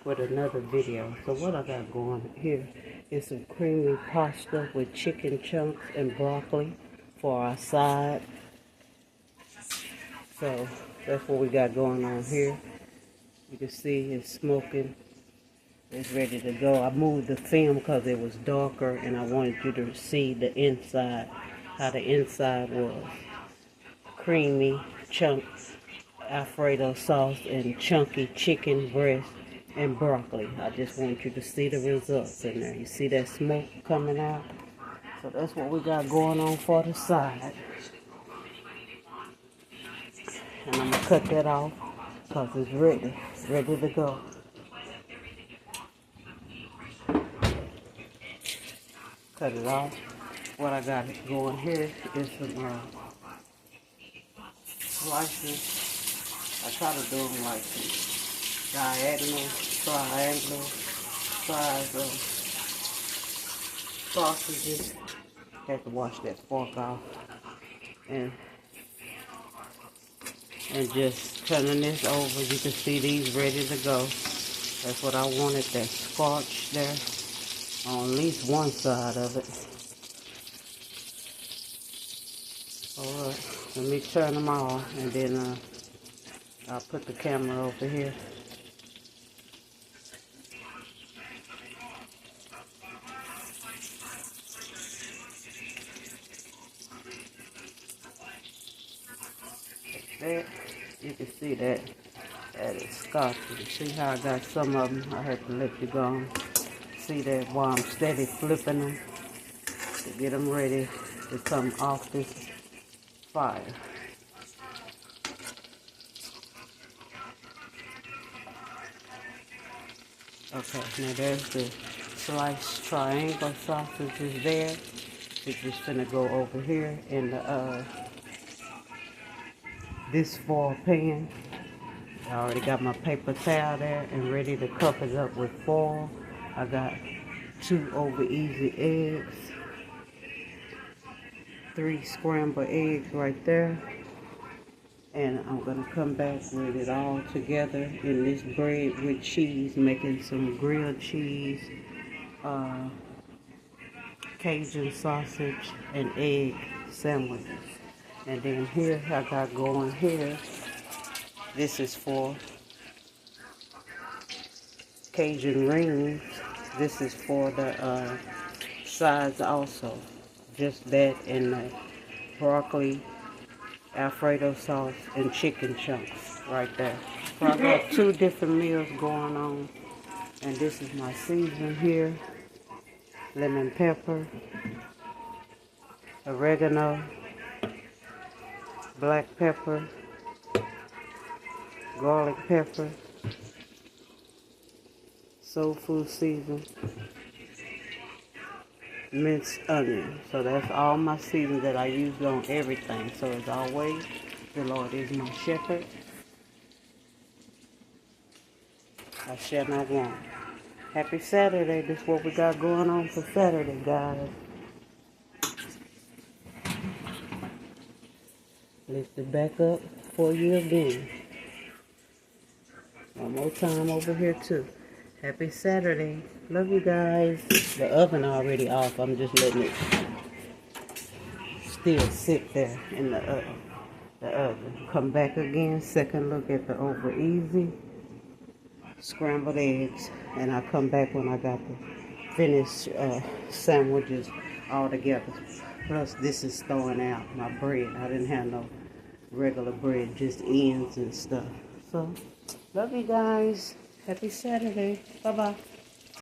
with another video. So what I got going here is some creamy pasta with chicken chunks and broccoli for our side. So that's what we got going on here. You can see it's smoking. It's ready to go. I moved the film because it was darker and I wanted you to see the inside, how the inside was. Creamy chunks, Alfredo sauce, and chunky chicken breast and broccoli. I just want you to see the results in there. You see that smoke coming out? So that's what we got going on for the side. And I'm going to cut that off because it's ready. It's ready to go. Cut it off. What I got going here is some slices. I try to do them like diagonal, triangle size of sausages. Have to wash that fork off. And just turning this over, you can see these ready to go. That's what I wanted, that scorch there on at least one side of it. Alright, let me turn them off and then I'll put the camera over here. There, you can see that is scotch. You can see how I got some of them. I had to let you go. See that while I'm steady flipping them to get them ready to come off this fire. Okay, now there's the sliced triangle sausages there. It's just gonna go over here in the this foil pan. I already got my paper towel there and ready to cover it up with foil. I got 2 over easy eggs, 3 scrambled eggs right there. And I'm gonna come back with it all together in this bread with cheese, making some grilled cheese, Cajun sausage, and egg sandwiches. And then here I got going here, this is for Cajun rings. This is for the sides also. Just that and the broccoli, Alfredo sauce, and chicken chunks right there. So I got 2 different meals going on. And this is my season here. Lemon pepper, oregano, black pepper, garlic pepper, soul food season, minced onion. So that's all my seasons that I use on everything. So as always, the Lord is my shepherd. I shall not want. Happy Saturday. This is what we got going on for Saturday, guys. Lift it back up for you again. One more time over here too. Happy Saturday. Love you guys. The oven already off. I'm just letting it still sit there in the oven. Come back again. Second look at the over easy scrambled eggs. And I'll come back when I got the finished sandwiches all together. Plus this is throwing out my bread. I didn't have no regular bread, just ends and stuff. So, love you guys. Happy Saturday. Bye-bye.